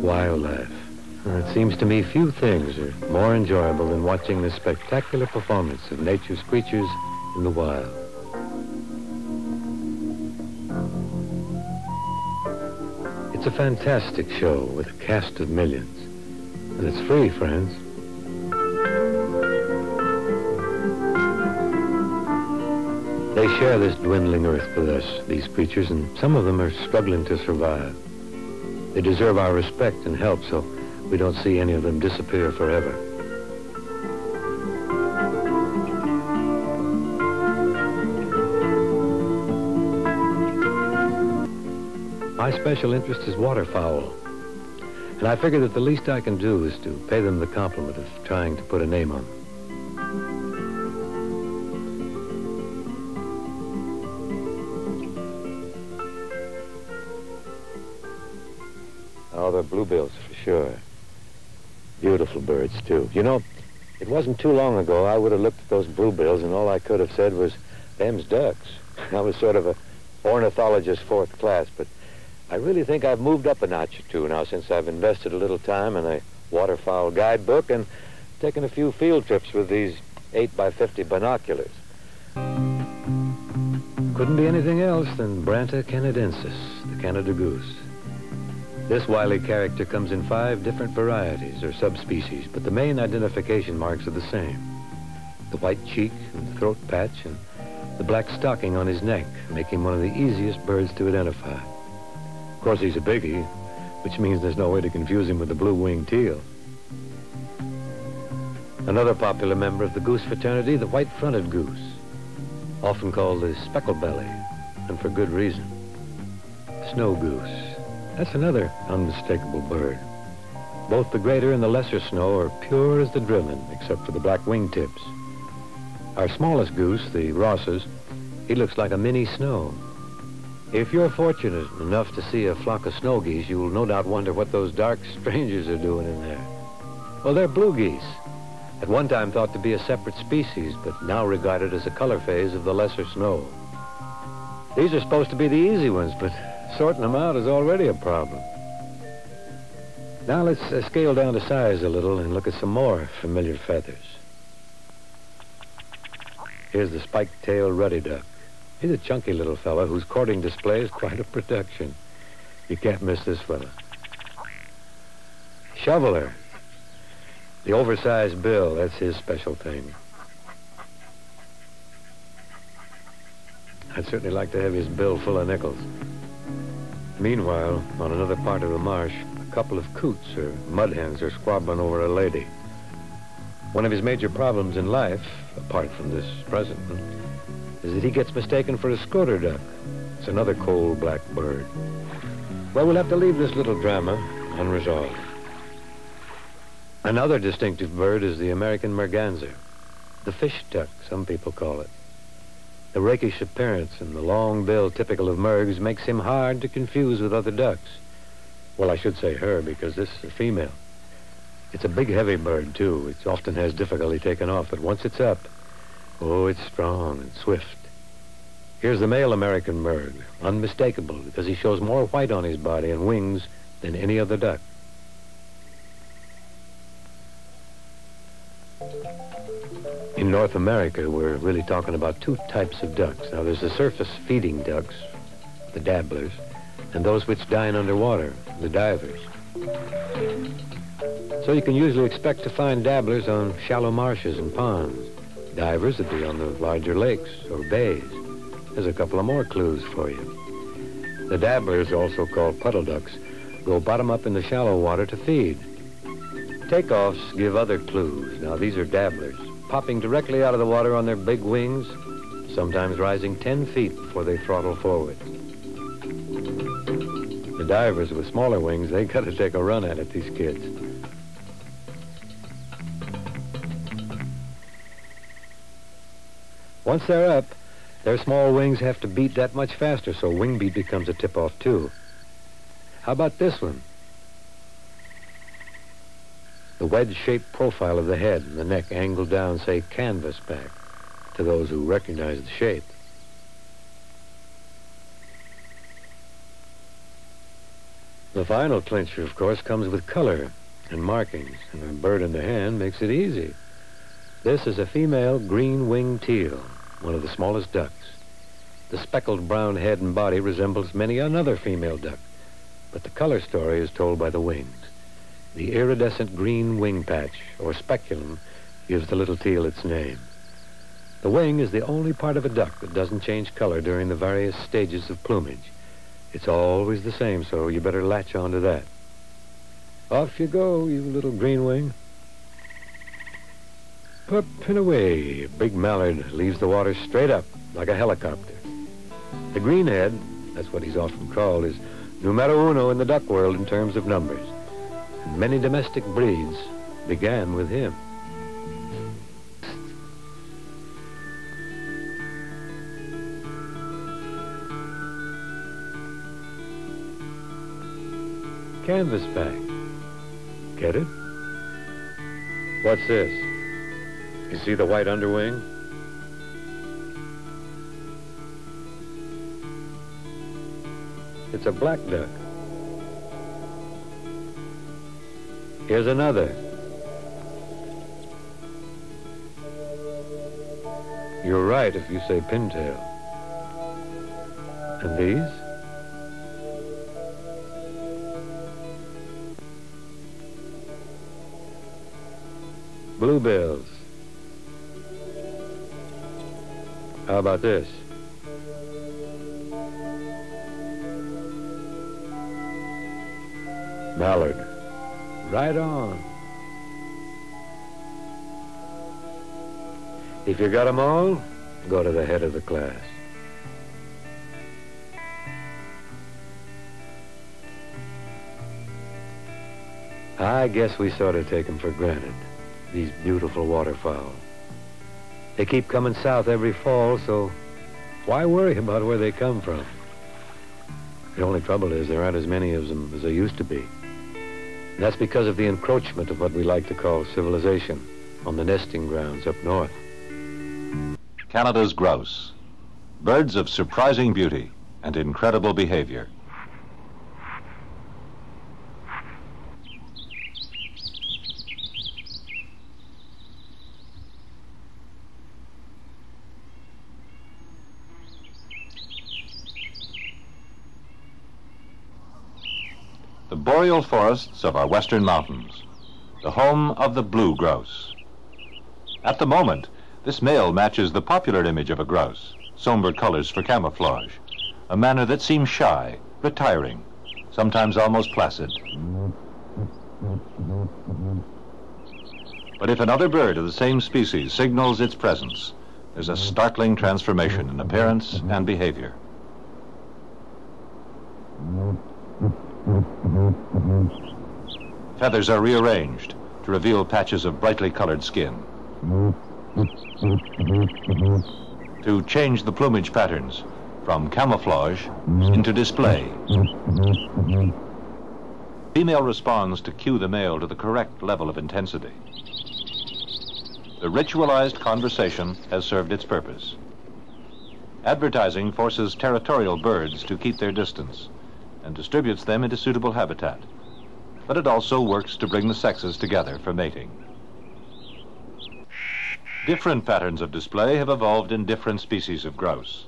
wildlife. And it seems to me few things are more enjoyable than watching the spectacular performance of nature's creatures in the wild. It's a fantastic show with a cast of millions. And it's free, friends. They share this dwindling earth with us, these creatures, and some of them are struggling to survive. They deserve our respect and help, so we don't see any of them disappear forever. My special interest is waterfowl, and I figure that the least I can do is to pay them the compliment of trying to put a name on them. Oh, they're bluebills for sure. Beautiful birds, too. You know, it wasn't too long ago I would have looked at those bluebills and all I could have said was, them's ducks. I was sort of a ornithologist fourth class, but I really think I've moved up a notch or two now since I've invested a little time in a waterfowl guidebook and taken a few field trips with these 8x50 binoculars. Couldn't be anything else than Branta canadensis, the Canada goose. This wily character comes in 5 different varieties or subspecies, but the main identification marks are the same. The white cheek and throat patch and the black stocking on his neck make him one of the easiest birds to identify. Of course, he's a biggie, which means there's no way to confuse him with the blue-winged teal. Another popular member of the goose fraternity, the white-fronted goose, often called the specklebelly, and for good reason. Snow goose. That's another unmistakable bird. Both the greater and the lesser snow are pure as the driven, except for the black wingtips. Our smallest goose, the Ross's, he looks like a mini snow. If you're fortunate enough to see a flock of snow geese, you'll no doubt wonder what those dark strangers are doing in there. Well, they're blue geese. At one time thought to be a separate species, but now regarded as a color phase of the lesser snow. These are supposed to be the easy ones, but sorting them out is already a problem. Now let's scale down to size a little and look at some more familiar feathers. Here's the spike-tailed ruddy duck. He's a chunky little fella whose courting display is quite a production. You can't miss this fella. Shoveler. The oversized bill, that's his special thing. I'd certainly like to have his bill full of nickels. Meanwhile, on another part of the marsh, a couple of coots or mudhens are squabbling over a lady. One of his major problems in life, apart from this present one, is that he gets mistaken for a scoter duck. It's another cold black bird. Well, we'll have to leave this little drama unresolved. Another distinctive bird is the American merganser, the fish duck, some people call it. The rakish appearance and the long bill typical of mergs makes him hard to confuse with other ducks. Well, I should say her, because this is a female. It's a big, heavy bird, too. It often has difficulty taking off, but once it's up, oh, it's strong and swift. Here's the male American merg, unmistakable, because he shows more white on his body and wings than any other duck. In North America, we're really talking about 2 types of ducks. Now, there's the surface-feeding ducks, the dabblers, and those which dine underwater, the divers. So you can usually expect to find dabblers on shallow marshes and ponds. Divers would be on the larger lakes or bays. There's a couple of more clues for you. The dabblers, also called puddle ducks, go bottom up in the shallow water to feed. Takeoffs give other clues. Now, these are dabblers, popping directly out of the water on their big wings, sometimes rising 10 feet before they throttle forward. The divers with smaller wings, they got to take a run at it, these kids. Once they're up, their small wings have to beat that much faster, so wing beat becomes a tip-off, too. How about this one? The wedge-shaped profile of the head and the neck angled down, say, canvas back, to those who recognize the shape. The final clincher, of course, comes with color and markings, and a bird in the hand makes it easy. This is a female green-winged teal, one of the smallest ducks. The speckled brown head and body resembles many another female duck, but the color story is told by the wings. The iridescent green wing patch, or speculum, gives the little teal its name. The wing is the only part of a duck that doesn't change color during the various stages of plumage. It's always the same, so you better latch on to that. Off you go, you little green wing. Up and away. Big mallard leaves the water straight up, like a helicopter. The greenhead, that's what he's often called, is numero uno in the duck world in terms of numbers. And many domestic breeds began with him. Canvasback. Get it? What's this? You see the white underwing? It's a black duck. Here's another. You're right if you say pintail. And these? Bluebills. How about this? Mallard. Right on. If you got 'em all, go to the head of the class. I guess we sort of take 'em for granted, these beautiful waterfowl. They keep coming south every fall, so why worry about where they come from? The only trouble is there aren't as many of them as there used to be. And that's because of the encroachment of what we like to call civilization on the nesting grounds up north. Canada's grouse. Birds of surprising beauty and incredible behavior. The boreal forests of our western mountains, the home of the blue grouse. At the moment, this male matches the popular image of a grouse, somber colors for camouflage, a manner that seems shy, retiring, sometimes almost placid. But if another bird of the same species signals its presence, there's a startling transformation in appearance and behavior. Feathers are rearranged to reveal patches of brightly colored skin. To change the plumage patterns from camouflage into display. Female responds to cue the male to the correct level of intensity. The ritualized conversation has served its purpose. Advertising forces territorial birds to keep their distance and distributes them into suitable habitat. But it also works to bring the sexes together for mating. Different patterns of display have evolved in different species of grouse.